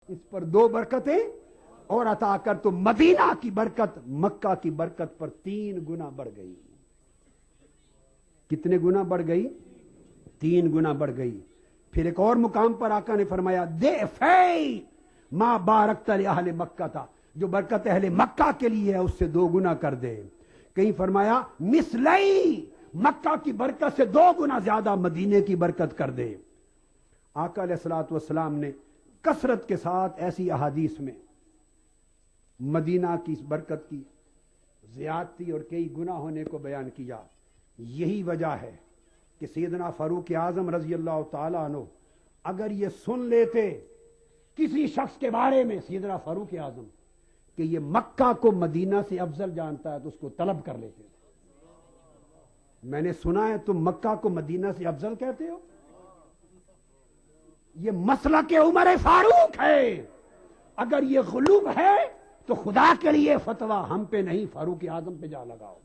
اس پر 2 برکتیں اور عطا کر، تو مدینہ کی برکت مکہ کی برکت پر 3 گنا بڑھ گئی۔ کتنے گنا بڑھ گئی؟ 3 گنا بڑھ گئی۔ پھر ایک اور مقام پر آقا نے فرمایا ضعفی ما بارکت لأہل مکہ تھا، جو برکت اہل مکہ کے لیے ہے اس سے 2 گنا کر دے۔ کہیں فرمایا مثلی، مکہ کی برکت سے 2 گنا زیادہ مدینے کی برکت کر دے۔ آقا علیہ الصلوۃ والسلام نے کثرت کے ساتھ ایسی احادیث میں مدینہ کی برکت کی زیادتی اور کئی گنا ہونے کو بیان کیا۔ یہی وجہ ہے کہ سیدنا فاروق اعظم رضی اللہ تعالیٰ عنہ اگر یہ سن لیتے کسی شخص کے بارے میں، سیدنا فاروق اعظم، کہ یہ مکہ کو مدینہ سے افضل جانتا ہے تو اس کو طلب کر لیتے تھے۔ میں نے سنا ہے تم مکہ کو مدینہ سے افضل کہتے ہو، یہ مسلک عمر فاروق ہے، اگر یہ غلوب ہے تو خدا کے لیے فتویٰ ہم پہ نہیں، فاروق اعظم پہ جا لگاؤ،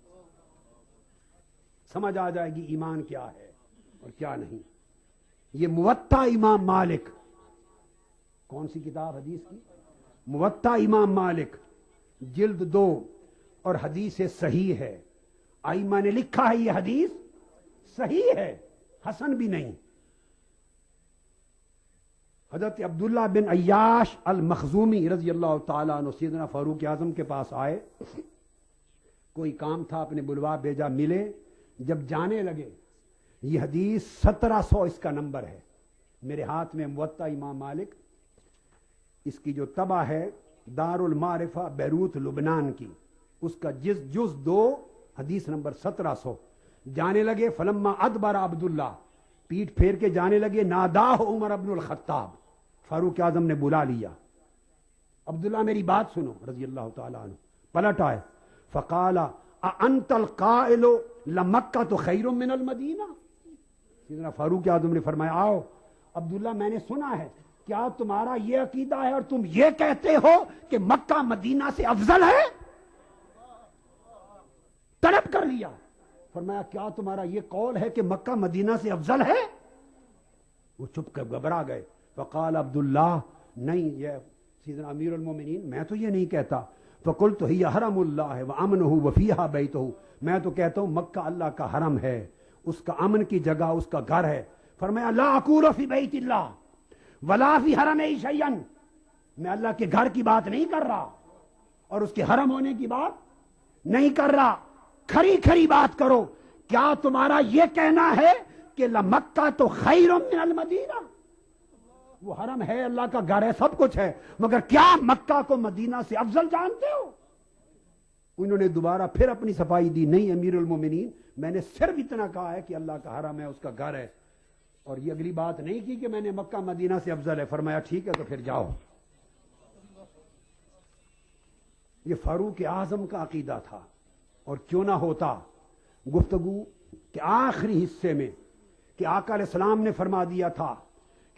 سمجھ آ جائے گی ایمان کیا ہے اور کیا نہیں۔ یہ موطا امام مالک، کون سی کتاب حدیث کی؟ موطا امام مالک، جلد 2، اور حدیث صحیح ہے۔ ائمہ نے لکھا ہے یہ حدیث صحیح ہے، حسن بھی نہیں۔ حضرت عبداللہ بن عیاش المخزومی رضی اللہ تعالیٰ عنہ سیدنا فاروق اعظم کے پاس آئے، کوئی کام تھا، اپنے بلوا بھیجا، ملے، جب جانے لگے، یہ حدیث 1700 اس کا نمبر ہے میرے ہاتھ میں، موطا امام مالک، اس کی جو طبع ہے دار المعرفہ بیروت لبنان کی، اس کا جز 2 حدیث نمبر 1700۔ جانے لگے، فلما ادبر عبداللہ، پیٹ پھیر کے جانے لگے، ناداہ عمر ابن الخطاب، فاروق اعظم نے بلا لیا، عبداللہ میری بات سنو رضی اللہ تعالیٰ عنہ۔ پلٹ آئے، فقال انت القائل لمکہ خیر من المدینہ، سیدنا فاروق اعظم نے فرمایا آؤ عبداللہ، میں نے سنا ہے، کیا تمہارا یہ عقیدہ ہے اور تم یہ کہتے ہو کہ مکہ مدینہ سے افضل ہے؟ طلب کر لیا، فرمایا کیا تمہارا یہ قول ہے کہ مکہ مدینہ سے افضل ہے؟ وہ چپ کر گھبرا گئے۔ فقال عبداللہ نہیں، یہ سیدنا امیر المومنین میں تو یہ نہیں کہتا، فقلت ہی حرم اللہ وامنہ وفیہا بیتہ، میں تو کہتا ہوں مکہ اللہ کا حرم ہے، اس کا امن کی جگہ، اس کا گھر ہے۔ فرمایا لا اقول فی بیت اللہ ولا فی حرم شیئا، میں اللہ کے گھر کی بات نہیں کر رہا اور اس کے حرم ہونے کی بات نہیں کر رہا، کھری کھری بات کرو، کیا تمہارا یہ کہنا ہے کہ لمکہ تو خیر من المدینہ؟ وہ حرم ہے، اللہ کا گھر ہے، سب کچھ ہے، مگر کیا مکہ کو مدینہ سے افضل جانتے ہو؟ انہوں نے دوبارہ پھر اپنی صفائی دی، نہیں امیر المومنین، میں نے صرف اتنا کہا ہے کہ اللہ کا حرم ہے، اس کا گھر ہے، اور یہ اگلی بات نہیں کی کہ میں نے مکہ مدینہ سے افضل ہے۔ فرمایا ٹھیک ہے تو پھر جاؤ۔ یہ فاروق اعظم کا عقیدہ تھا، اور کیوں نہ ہوتا گفتگو کے آخری حصے میں کہ آقا علیہ السلام نے فرما دیا تھا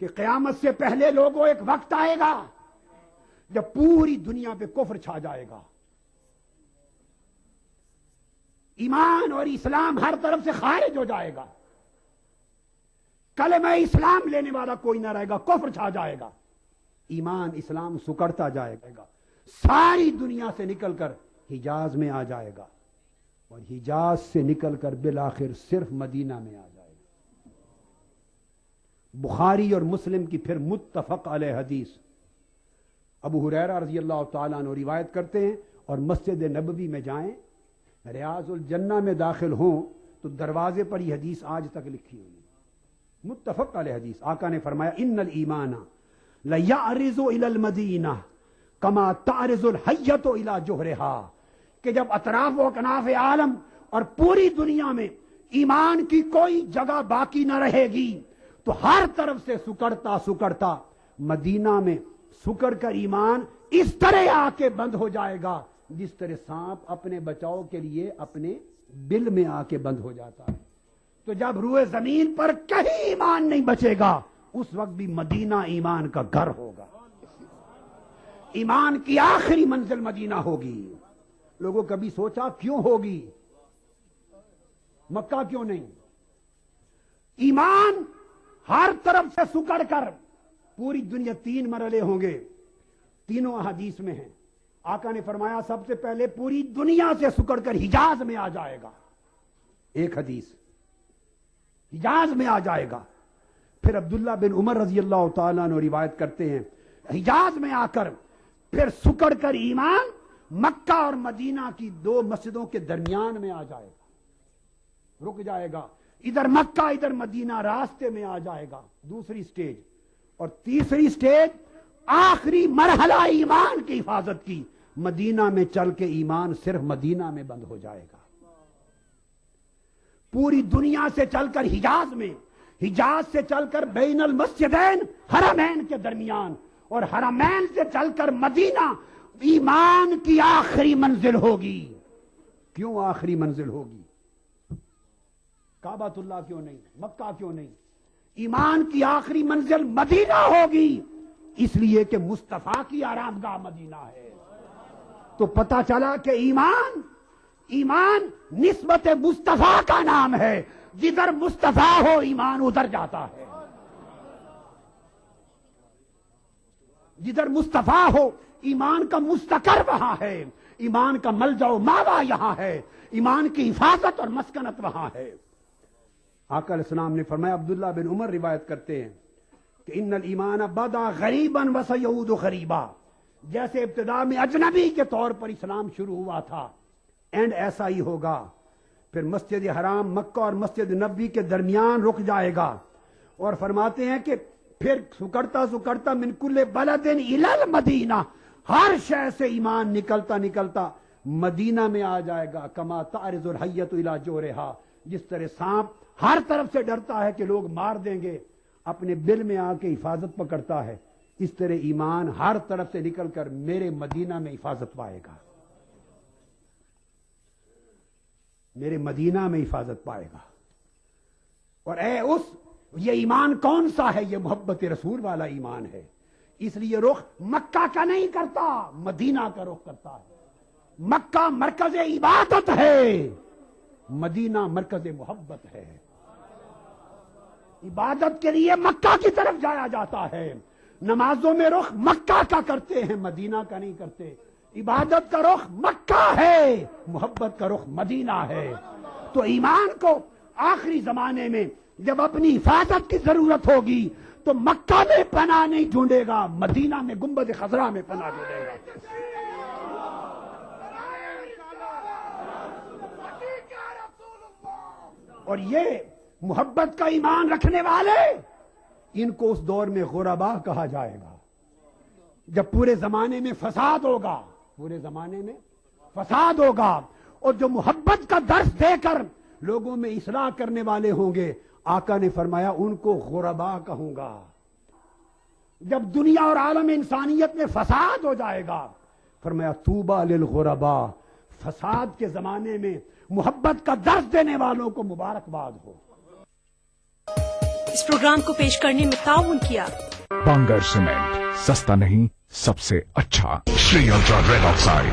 کہ قیامت سے پہلے لوگوں ایک وقت آئے گا جب پوری دنیا پہ کفر چھا جائے گا، ایمان اور اسلام ہر طرف سے خارج ہو جائے گا، کلمہ اسلام لینے والا کوئی نہ رہے گا، کفر چھا جائے گا، ایمان اسلام سکڑتا جائے گا، ساری دنیا سے نکل کر حجاز میں آ جائے گا، اور حجاز سے نکل کر بالآخر صرف مدینہ میں آ جائے گا۔ بخاری اور مسلم کی پھر متفق علیہ حدیث، ابو ہریرہ رضی اللہ تعالیٰ عنہ روایت کرتے ہیں، اور مسجد نبوی میں جائیں، ریاض الجنہ میں داخل ہوں تو دروازے پر یہ حدیث آج تک لکھی ہوئی، متفق علیہ حدیث۔ آقا نے فرمایا ان الایمان لیعرض الی المدینہ کما تعرض الحیۃ الی جوہرہا، کہ جب اطراف و اکناف عالم اور پوری دنیا میں ایمان کی کوئی جگہ باقی نہ رہے گی تو ہر طرف سے سکڑتا سکڑتا مدینہ میں سکڑ کر ایمان اس طرح آ کے بند ہو جائے گا جس طرح سانپ اپنے بچاؤ کے لیے اپنے بل میں آ کے بند ہو جاتا ہے۔ تو جب روئے زمین پر کہیں ایمان نہیں بچے گا اس وقت بھی مدینہ ایمان کا گھر ہوگا، ایمان کی آخری منزل مدینہ ہوگی۔ لوگوں کبھی سوچا کیوں ہوگی، مکہ کیوں نہیں؟ ایمان ہر طرف سے سکڑ کر پوری دنیا 3 مرحلے ہوں گے، تینوں احادیث میں ہیں. آقا نے فرمایا سب سے پہلے پوری دنیا سے سکڑ کر حجاز میں آ جائے گا. ایک حدیث حجاز میں آ جائے گا. پھر عبداللہ بن عمر رضی اللہ تعالیٰ عنہ روایت کرتے ہیں حجاز میں آ کر پھر سکڑ کر ایمان مکہ اور مدینہ کی 2 مسجدوں کے درمیان میں آ جائے گا, رک جائے گا. ادھر مکہ ادھر مدینہ راستے میں آ جائے گا. دوسری سٹیج. اور تیسری سٹیج آخری مرحلہ ایمان کی حفاظت کی, مدینہ میں چل کے ایمان صرف مدینہ میں بند ہو جائے گا. پوری دنیا سے چل کر حجاز میں, حجاز سے چل کر بین المسجدین حرمین کے درمیان, اور حرمین سے چل کر مدینہ ایمان کی آخری منزل ہوگی. کیوں آخری منزل ہوگی؟ کعبۃ اللہ کیوں نہیں, مکہ کیوں نہیں؟ ایمان کی آخری منزل مدینہ ہوگی, اس لیے کہ مصطفیٰ کی آرامگاہ مدینہ ہے. تو پتہ چلا کہ ایمان نسبت مصطفیٰ کا نام ہے. جدھر مصطفیٰ ہو ایمان ادھر جاتا ہے. جدھر مصطفیٰ ہو ایمان کا مستقر وہاں ہے, ایمان کا ملجا و ماوا یہاں ہے, ایمان کی حفاظت اور مسکنت وہاں ہے. آقا علیہ السلام نے فرمایا, عبداللہ بن عمر روایت کرتے ہیں کہ ان الایمان بدا غریبا وسیعود غریبا, جیسے ابتدا میں اجنبی کے طور پر اسلام شروع ہوا تھا, اینڈ ایسا ہی ہوگا. پھر مسجد حرام مکہ اور مسجد نبوی کے درمیان رک جائے گا. اور فرماتے ہیں کہ پھر سکڑتا من کل بلد الی المدینہ, ہر شے سے ایمان نکلتا نکلتا مدینہ میں آ جائے گا. کما تعرض الحیۃ الی جورہا, جس طرح سانپ ہر طرف سے ڈرتا ہے کہ لوگ مار دیں گے, اپنے بل میں آ کے حفاظت پکڑتا ہے, اس طرح ایمان ہر طرف سے نکل کر میرے مدینہ میں حفاظت پائے گا, میرے مدینہ میں حفاظت پائے گا. اور یہ ایمان کون سا ہے؟ یہ محبت رسول والا ایمان ہے. اس لیے رخ مکہ کا نہیں کرتا, مدینہ کا رخ کرتا ہے. مکہ مرکز عبادت ہے, مدینہ مرکز محبت ہے. عبادت کے لیے مکہ کی طرف جایا جاتا ہے. نمازوں میں رخ مکہ کا کرتے ہیں, مدینہ کا نہیں کرتے. عبادت کا رخ مکہ ہے, محبت کا رخ مدینہ ہے. تو ایمان کو آخری زمانے میں جب اپنی حفاظت کی ضرورت ہوگی تو مکہ میں پناہ نہیں ڈھونڈے گا, مدینہ میں گنبد خضرا میں پناہ ڈھونڈے گا. اور یہ محبت کا ایمان رکھنے والے, ان کو اس دور میں غربا کہا جائے گا. جب پورے زمانے میں فساد ہوگا, پورے زمانے میں فساد ہوگا, اور جو محبت کا درس دے کر لوگوں میں اصلاح کرنے والے ہوں گے, آقا نے فرمایا ان کو غربا کہوں گا. جب دنیا اور عالم انسانیت میں فساد ہو جائے گا, فرمایا طوبی للغربا, فساد کے زمانے میں محبت کا درس دینے والوں کو مبارکباد ہو. اس پروگرام کو پیش کرنے میں تعاون کیا بانگر سیمنٹ, سستا نہیں سب سے اچھا. Shri ultra red oxide,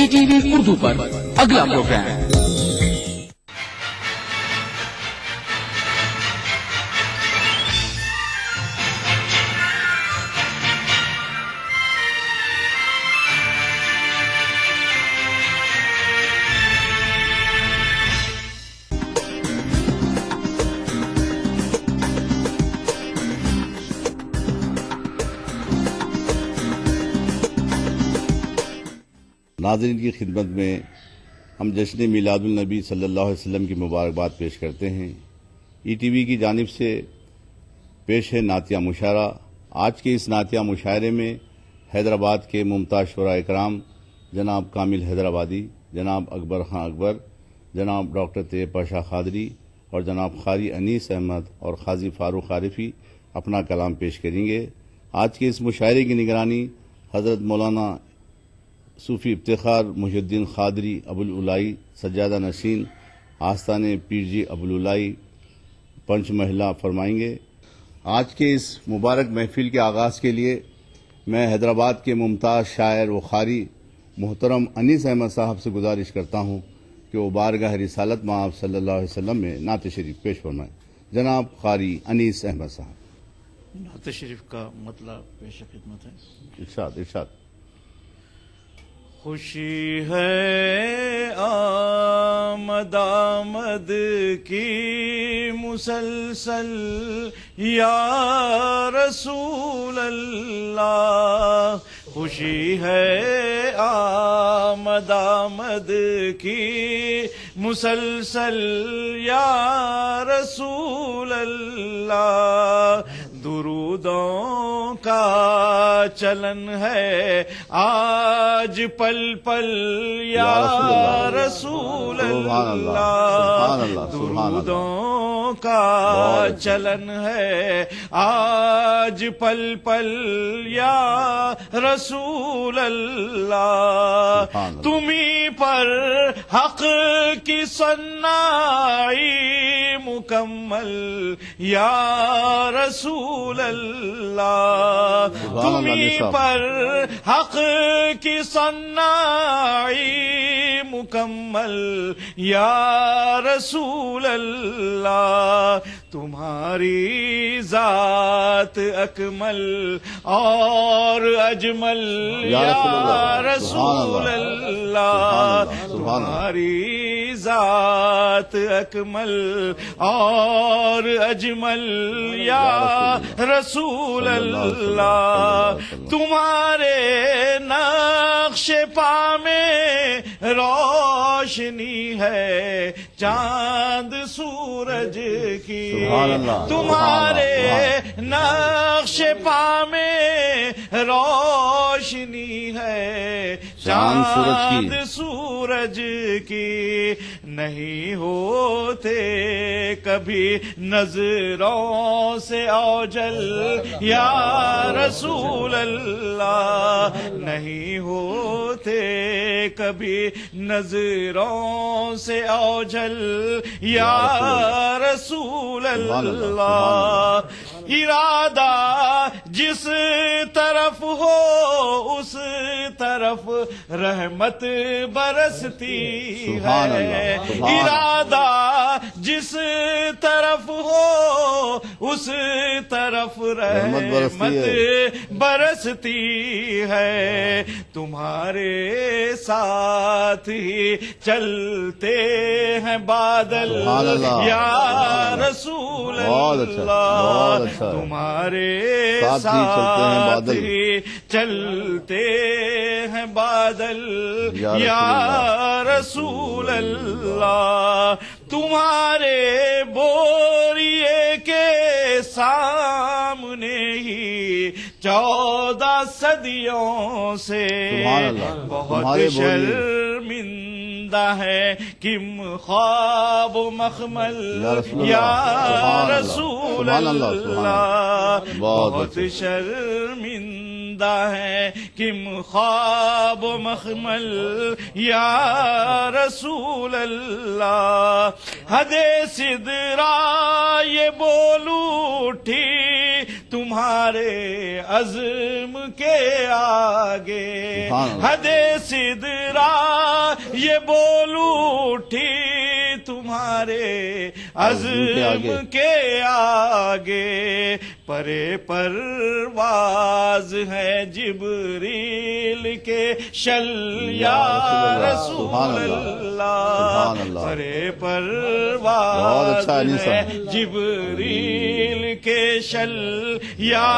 ETV Urdu پر اگلا پروگرام ناظرین کی خدمت میں ہم جشن میلاد النبی صلی اللہ علیہ وسلم کی مبارکباد پیش کرتے ہیں. ای ٹی وی کی جانب سے پیش ہے نعتیہ مشاعرہ. آج کے اس نعتیہ مشاعرے میں حیدرآباد کے ممتاز شعراء کرام جناب کامل حیدرآبادی, جناب اکبر خان اکبر, جناب ڈاکٹر طیب پاشا قادری اور جناب قاری انیس احمد اور قاضی فاروق عارفی اپنا کلام پیش کریں گے. آج کے اس مشاعرے کی نگرانی حضرت مولانا صوفی افتخار محی الدین قادری ابوالعلائی سجادہ نشین آستان پیر جی ابوالعلائی پنچ محلہ فرمائیں گے. آج کے اس مبارک محفل کے آغاز کے لیے میں حیدرآباد کے ممتاز شاعر و قاری محترم انیس احمد صاحب سے گزارش کرتا ہوں کہ وہ بارگاہ رسالت مآب صلی اللہ علیہ وسلم میں نعت شریف پیش فرمائیں. جناب قاری انیس احمد صاحب. نعت شریف کا مطلب پیش خدمت ہے. ارشاد ارشاد. خوشی ہے آمد آمد کی مسلسل یا رسول اللہ. خوشی ہے آمد آمد کی مسلسل یا رسول اللہ. درودوں کا چلن ہے آج پل پل یا رسول اللہ. درودوں کا چلن ہے آج پل پل یا رسول اللہ. تمہیں پر حق کی صنائی مکمل یا رسول اللہ. تمہیں پر حق کی صنائی مکمل یا رسول اللہ. تمہاری ذات اکمل اور اجمل یا رسول اللہ. تمہاری ذات اکمل اور اجمل یا رسول اللہ. تمہارے نقش پا میں روشنی ہے چاند سورج کی. تمہارے نقش پا میں روشنی ہے چاند سورج کی. نہیں ہوتے کبھی نظروں سے اوجل یا رسول اللہ. نہیں ہوتے کبھی نظروں سے اوجل یا رسول اللہ. ارادہ جس طرف ہو اس طرف رحمت برستی ہے. ارادہ جس طرف ہو اس طرف رحمت برستی ہے. تمہارے ساتھ ہی چلتے ہیں بادل یا رسول اللہ. تمہارے ساتھ ہی چلتے ہیں بادل یا رسول اللہ. تمہارے بوریے کے سامنے ہی 14 صدیوں سے بہت شرمندہ ہے کم خواب و مخمل یا رسول اللہ. بہت شرمندہ ہے کم خواب و مخمل یا رسول اللہ. حد سدرا یہ بول اٹھی تمہارے عزم کے آگے. حد سدرا یہ بول اٹھی تمہارے عزم کے آگے. پرے پرواز ہے جبریل کے شل یا رسول اللہ. پرے پرواز ہے جبریل کے شل یا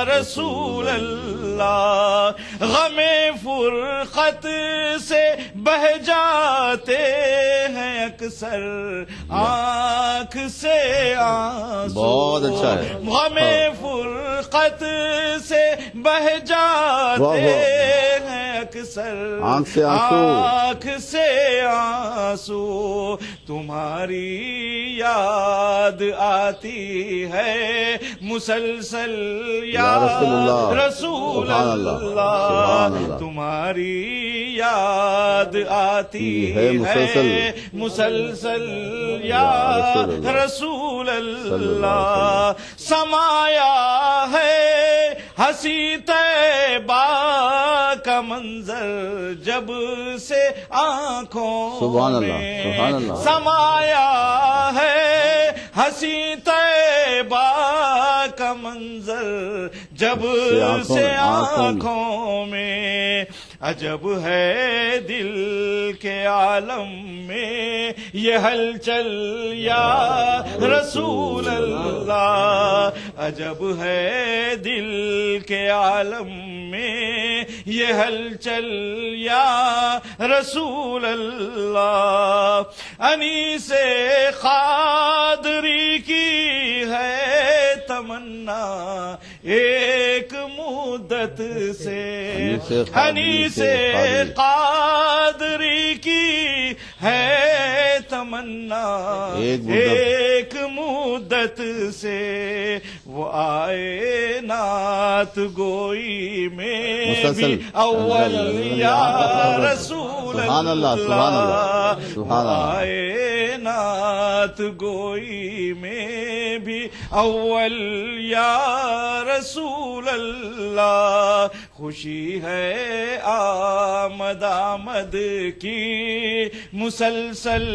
رسول اللہ. غم فرقت سے بہ جاتے ہیں اکثر آنکھ سے آنسو. بہت اچھا ہے. غم فرقت سے بہ جاتے ہیں اکثر آنکھ سے آنسو. تمہاری یاد آتی ہے مسلسل یا رسول اللہ. تمہاری یاد آتی ہے مسلسل یا رسول اللہ. سمایا ہے ہنسی طیبہ کا کا منظر جب سے آنکھوں سبحان اللہ، میں سبحان اللہ، سمایا ہے، ہنسی طیبہ کا منظر جب سے آنکھوں میں، عجب ہے دل کے عالم میں یہ ہلچل یا رسول اللہ، عجب ہے دل کے عالم میں یہ ہلچل یا رسول اللہ، انیس قادری کی ہے تمنا ایک مدت سے، انیس قادری کی ہے تمنا ایک مدت سے، وہ آئے نعت گوئی میں بھی اول یا رسول اللہ، آئے نعت گوئی میں بھی اول یا رسول اللہ، خوشی ہے آمد آمد کی مسلسل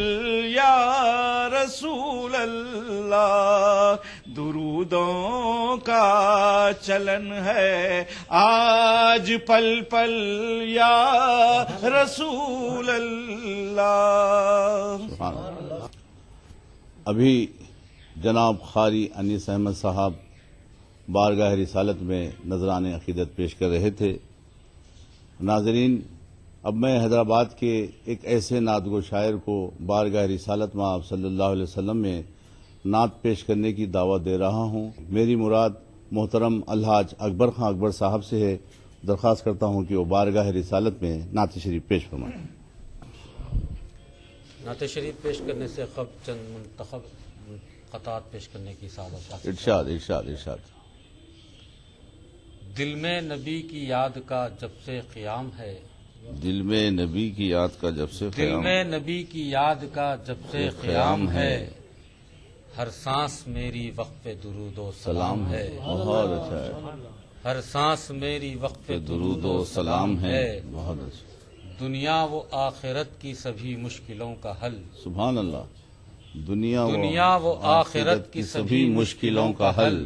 یا رسول اللہ، درودوں کا چلن ہے آج پل پل یا رسول اللہ۔ ابھی جناب قاری انیس احمد صاحب بارگاہ رسالت میں نذران عقیدت پیش کر رہے تھے۔ ناظرین، اب میں حیدرآباد کے ایک ایسے نعت گو شاعر کو بارگاہ رسالت میں آپ صلی اللہ علیہ وسلم میں نعت پیش کرنے کی دعوت دے رہا ہوں۔ میری مراد محترم الحاج اکبر خان اکبر صاحب سے ہے۔ درخواست کرتا ہوں کہ وہ بارگاہ رسالت میں نعت شریف پیش فرمائیں۔ نعت شریف پیش کرنے سے قبل چند منتخب قطعات پیش کرنے کی سعادت حاصل۔ ارشاد ارشاد ارشاد۔ دل میں نبی کی یاد کا جب سے قیام ہے، دل میں نبی کی یاد کا جب سے دل میں نبی کی یاد کا جب سے قیام ہے، ہر سانس میری وقف درود و سلام ہے، بہت اچھا ہے، ہر سانس میری وقف درود و سلام ہے، بہت اچھا، دنیا و آخرت کی سبھی مشکلوں کا حل، سبحان اللہ، دنیا و آخرت کی سبھی مشکلوں کا حل،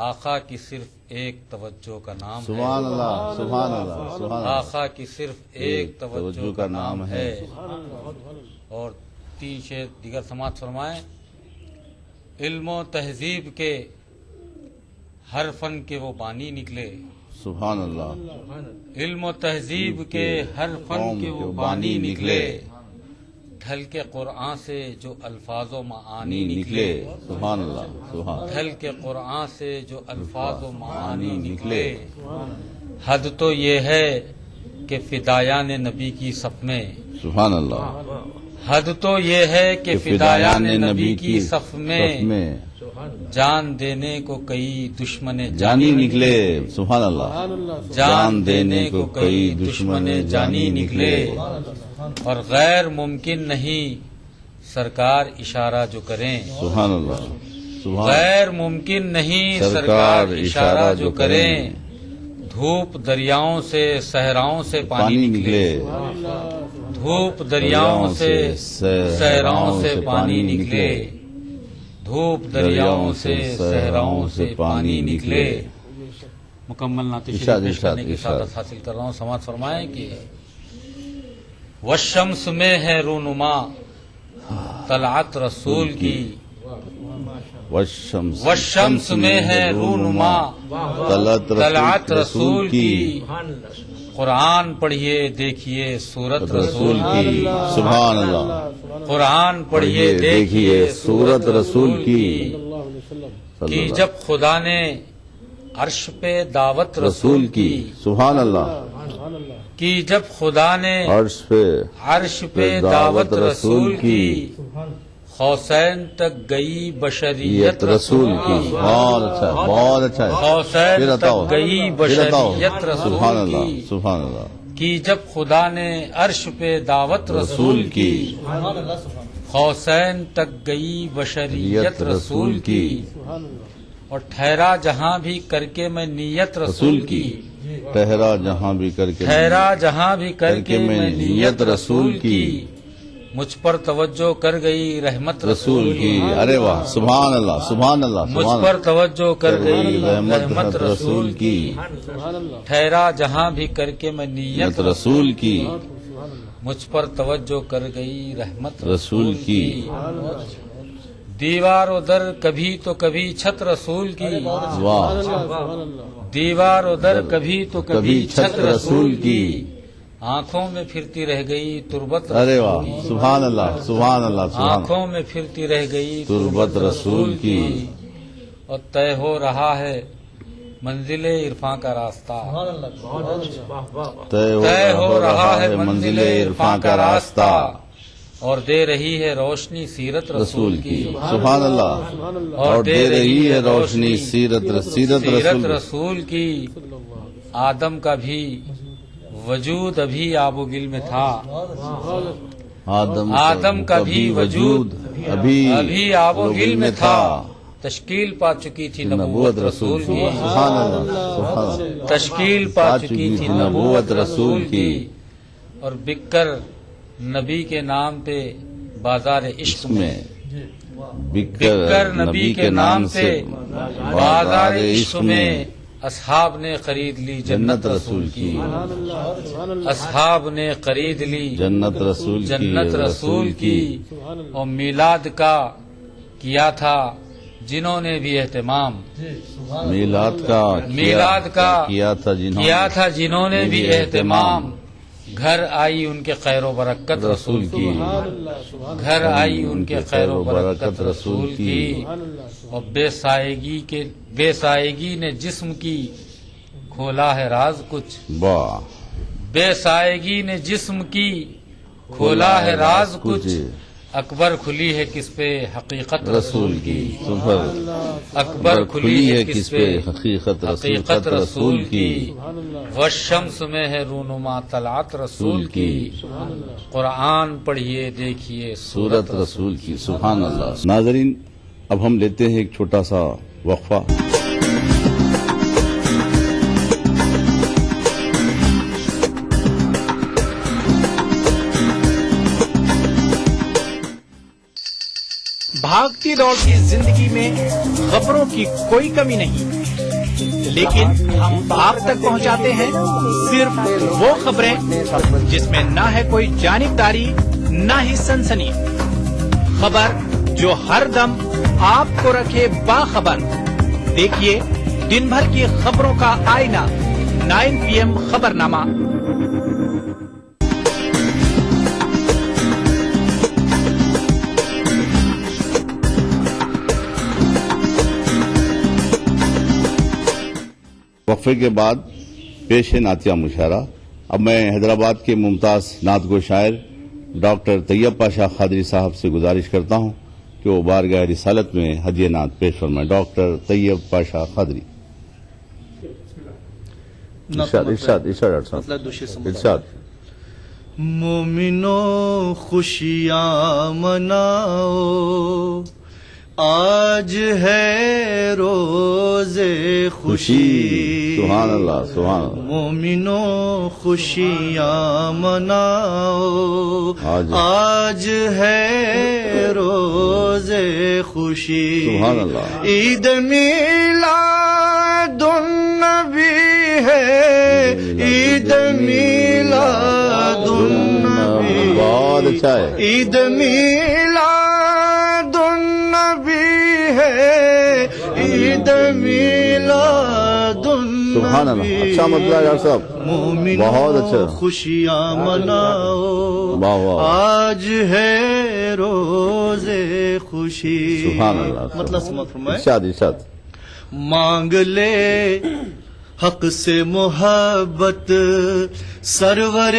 آقا کی صرف ایک توجہ کا نام ہے، سبحان اللہ، سبحان اللہ، سبحان اللہ، آقا کی صرف ایک توجہ کا نام ہے۔ اور 3 شعر دیگر سماعت فرمائیں۔ علم و تہذیب کے ہر فن کے وہ بانی نکلے، سبحان اللہ، علم و تہذیب کے ہر فن کے وہ بانی نکلے، ڈھل کے قرآن سے جو الفاظ و معانی نکلے، سبحان اللہ، سبحان ڈھل کے قرآن سے جو الفاظ و معانی نکلے، حد تو یہ ہے کہ فدایان نبی کی صف میں، سبحان اللہ، حد تو یہ ہے کہ فدایان نبی کی صف میں جان دینے کو کئی دشمن جانی نکلے، سبحان اللہ، جان دینے کو کئی دشمن جانی نکلے، اور غیر ممکن نہیں سرکار اشارہ جو کریں، سبحان اللہ، سبحان غیر ممکن نہیں سرکار اشارہ جو کریں، دھوپ دریاؤں سے صحراؤں سے پانی نکلے، دھوپ دریاؤں سے صحراؤں سے پانی نکلے، دھوپ دریاؤں سے صحراؤں سے پانی نکلے۔ مکمل نعت شریف پیش کرنے کی سعادت حاصل کر رہا ہوں۔ سماعت فرمائیں کہ والشمس میں ہے رونما طلعت رسول کی، والشمس میں ہے رونما طلعت رسول کی، قرآن پڑھیے دیکھیے سورت رسول کی، سبحان اللہ، قرآن پڑھیے دیکھیے سورت رسول کی، کہ جب خدا نے عرش پہ دعوت رسول کی، سبحان اللہ، کہ جب خدا نے عرش پہ دعوت رسول کی، حسین تک گئی بشریت رسول کی، بہت اچھا، بہت اچھا، حسین تک گئی بشریت رسول سبحان اللہ، کی، سبحان اللہ، کہ جب خدا نے عرش پہ دعوت رسول کی، حسین تک گئی بشریت رسول کی، اور ٹھہرا جہاں بھی کر کے میں نیت رسول کی، ٹھہرا جہاں بھی کر کے ٹھہرا جہاں بھی کر کے میں نیت رسول کی، مجھ پر توجہ کر گئی رحمت رسول کی۔ ارے واہ، سبحان اللہ سبحان اللہ مجھ سبحان پر اللہ۔ توجہ کر گئی رحمت رسول کی، ٹھہرا جہاں بھی کر کے میں نیت رسول کی، مجھ پر توجہ کر گئی رحمت رسول کی۔ دیوار و در کبھی تو کبھی چھت رسول کی، واہ، دیوار و در کبھی تو کبھی چھت رسول کی، کی۔ آنکھوں میں پھرتی رہ گئی تربت ارے رسول واہ، کی، سبحان اللہ سبحان اللہ سبحان آنکھوں میں پھرتی رہ گئی تربت رسول کی، اور طے ہو رہا ہے منزل عرفاں کا راستہ، طے ہو رہا ہے منزل عرفاں کا راستہ، اور دے رہی ہے روشنی سیرت رسول رسول کی، کی، سبحان اللہ، اور دے رہی ہے روشنی سیرت سیرت رسول رسول کی۔ آدم کا بھی وجود ابھی آب و گل میں تھا، آدم کا بھی وجود ابھی آب و گل میں تھا، تشکیل پا چکی تھی نبوت رسول کی، سبحان اللہ سبحان اللہ، تشکیل پا چکی تھی نبوت رسول کی، اور بکر نبی کے نام پہ بازار عشق میں، بکر نبی کے نام سے بازار عشق میں اصحاب نے خرید لی جنت رسول کی، اصحاب نے خرید لی جنت رسول کی، جنت رسول کی، اور میلاد کا کیا تھا جنہوں نے بھی اہتمام، میلاد کا کیا تھا جنہوں نے بھی اہتمام، گھر آئی ان کے خیر و برکت رسول کی، گھر آئی ان کے خیر و برکت رسول کی، اور بے سائیگی نے جسم کی کھولا ہے راز کچھ، واہ، بے سائیگی نے جسم کی کھولا ہے راز کچھ، اکبر کھلی ہے کس پہ حقیقت رسول کی، اکبر کھلی ہے کس پہ حقیقت رسول کی، والشمس میں ہے رونما طلعت رسول کی، قرآن پڑھیے دیکھیے سورت رسول کی، سبحان اللہ۔ ناظرین، اب ہم لیتے ہیں ایک چھوٹا سا وقفہ۔ بھاگتی دوڑتی زندگی میں خبروں کی کوئی کمی نہیں، لیکن ہم آپ تک پہنچاتے ہیں صرف وہ خبریں جس میں نہ ہے کوئی جانبداری نہ ہی سنسنی، خبر جو ہر دم آپ کو رکھے باخبر۔ دیکھیے دن بھر کی خبروں کا آئینہ 9 PM خبر نامہ۔ وقفے کے بعد پیش ہے نعتیہ مشاعرہ۔ اب میں حیدرآباد کے ممتاز نعت گو شاعر ڈاکٹر طیب پاشا قادری صاحب سے گزارش کرتا ہوں کہ وہ بارگاہ رسالت میں ہدیہ نعت پیش فرمائیں۔ ڈاکٹر طیب پاشا قادری۔ ارشاد۔ مومنو خوشیاں مناؤ، آج ہے روز خوشی، سبحان اللہ سبحان اللہ۔ مومنو خوشیاں مناؤ، آج ہے روز خوشی، سبحان اللہ۔ عید میلاد النبی ہے، عید میلاد النبی، بہت اچھا ہے۔ عید میلاد النبی ہے، عید میلاد سبحان اللہ، النبی، اچھا مطلب ڈاکٹر صاحب، بہت اچھا۔ مومنو خوشیاں مناؤ، واہ واہ، آج ہے روز خوشی۔ سبحان اللہ۔ مطلب سمجھ فرمائے۔ ارشاد۔ مانگ لے حق سے محبت سرور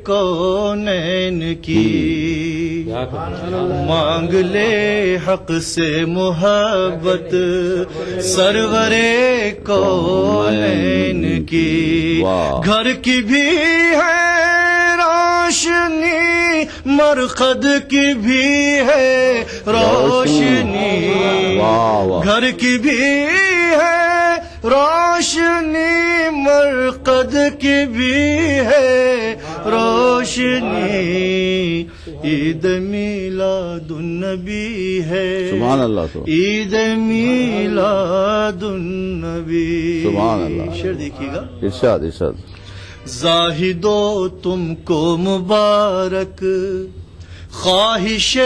کونین کی، مانگ لے حق سے محبت سرور کونین کی، گھر کی بھی ہے روشنی مرقد کی بھی ہے روشنی، واہ واہ، گھر کی بھی ہے روشنی، مرقد کی بھی ہے روشنی، عید میلاد النبی ہے، سبحان اللہ، عید میلاد النبی، سبحان اللہ۔ شعر دیکھیے گا، ارشاد ارشاد۔ زاہدو تم کو مبارک خواہش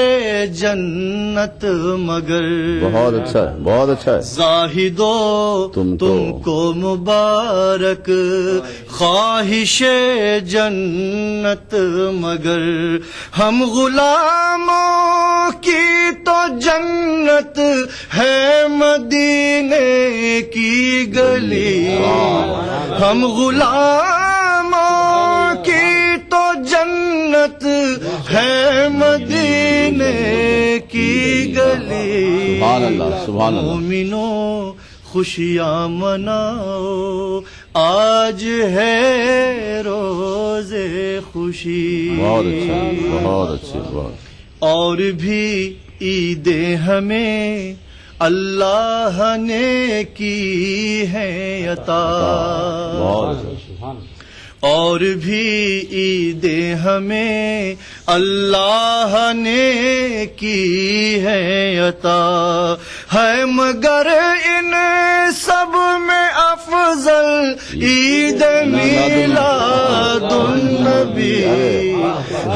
جنت مگر، بہت اچھا ہے، بہت اچھا ہے۔ زاہدو تم کو مبارک خواہش جنت مگر، ہم غلاموں کی تو جنت ہے مدینے کی گلی، ہم غلاموں کی تو جنت ہے مدینے کی گلی، سبحان اللہ، سبحان اللہ۔ مومنوں خوشیاں مناؤ، آج ہے روز خوشی، بہت اچھا، بہت اچھی، بہت۔ اور بھی عیدیں ہمیں اللہ نے کی ہیں عطا، بہت اچھا۔ اور بھی عیدیں ہمیں اللہ نے کی ہے عطا، ہے مگر ان سب میں افضل عید میلاد النبی،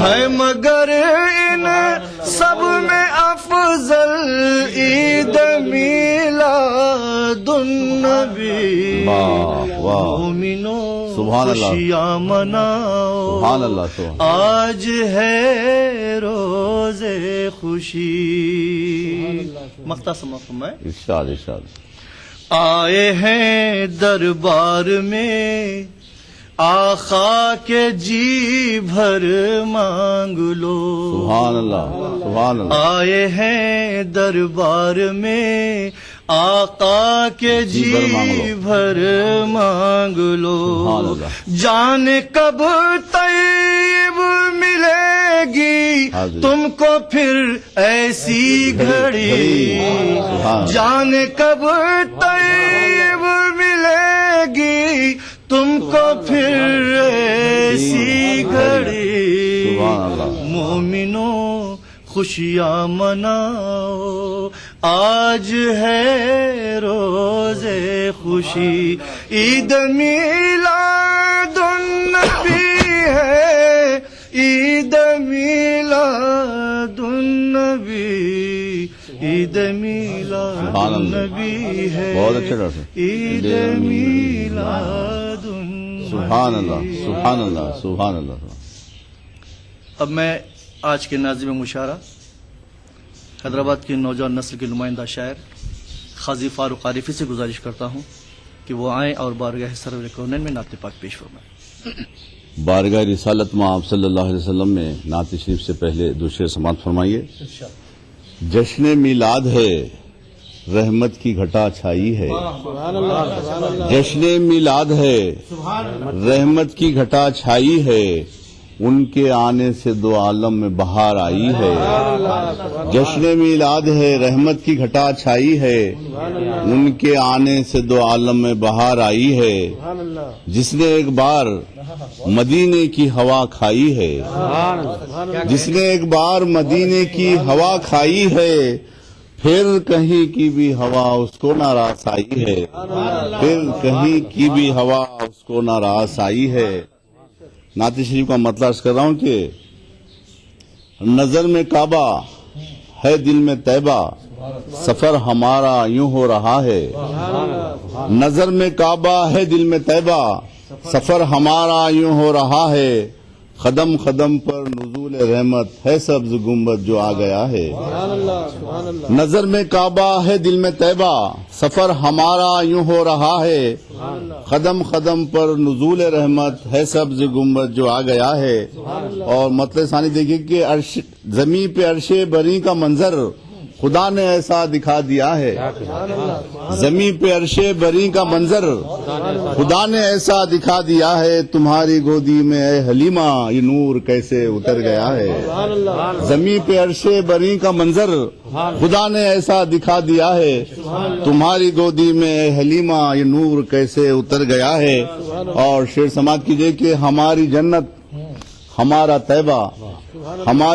ہے مگر ان سب میں افضل عید میلاد النبی، واہ واہ، مومنوں سبحان اللہ، خوشیاں مناؤ، سبحان اللہ، سبحان۔ آج ہے روز خوشی، مختصر مفہوم ہے۔ ارشاد ارشاد۔ آئے ہیں دربار میں آقا کے جی بھر مانگ لو، سبحان اللہ، سبحان اللہ۔ آئے ہیں دربار میں آقا کے جی بھر مانگ لو، جان کب طیب ملے گی تم کو پھر ایسی گھڑی، جان کب طیب ملے گی تم کو پھر ایسی گھڑی، مومنوں خوشیاں مناؤ، آج ہے روز خوشی، عید میلاد النبی ہے، عید میلاد النبی، عید میلاد النبی ہے، بہت اچھا ڈاکٹر، عید میلاد النبی، سبحان اللہ، سبحان اللہ، سبحان اللہ۔ اب میں آج کے ناظم مشاعرہ حیدرآباد کی نوجوان نسل کے نمائندہ شاعر قاضی فاروق عارفی سے گزارش کرتا ہوں کہ وہ آئیں اور بارگاہ سرور کونین میں نعت پاک پیش فرمائیں۔ بارگاہ رسالت میں آپ صلی اللہ علیہ وسلم میں نعت شریف سے پہلے دو شعر سماعت فرمائیے۔ جشن میلاد ہے، رحمت کی گھٹا چھائی ہے، جشن میلاد ہے، رحمت کی گھٹا چھائی ہے، ان کے آنے سے دو عالم میں بہار آئی ہے، جشن میلاد ہے، رحمت کی گھٹا چھائی ہے، ان کے آنے سے دو عالم میں بہار آئی ہے، جس نے ایک بار مدینے کی ہوا کھائی ہے، جس نے ایک بار مدینے کی ہوا کھائی ہے، پھر کہیں کی بھی ہوا اس کو ناراض آئی ہے، پھر کہیں کی بھی ہوا اس کو ناراض آئی ہے۔ نعت شریف کا مطلب عرض کر رہا ہوں کہ نظر میں کعبہ ہے دل میں طیبہ، سفر ہمارا یوں ہو رہا ہے، نظر میں کعبہ ہے دل میں طیبہ، سفر ہمارا یوں ہو رہا ہے، قدم قدم پر نزول رحمت ہے سبز گنبد جو آ گیا ہے، نظر میں کعبہ ہے دل میں طیبہ، سفر ہمارا یوں ہو رہا ہے، قدم قدم پر نزول رحمت ہے سبز گنبد جو آ گیا ہے۔ اور مطلب ثانی دیکھیے کہ زمین پہ عرش بری کا منظر خدا نے ایسا دکھا دیا ہے زمین پہ عرش بری کا منظر خدا نے ایسا دکھا دیا ہے تمہاری گودی میں اے حلیمہ یہ نور کیسے اتر گیا ہے زمین پہ عرش بری کا منظر خدا نے ایسا دکھا دیا ہے تمہاری گودی میں اے حلیمہ یہ نور کیسے اتر گیا ہے اور شعر سماعت کیجئے کہ ہماری جنت ہمارا طیبہ ہماری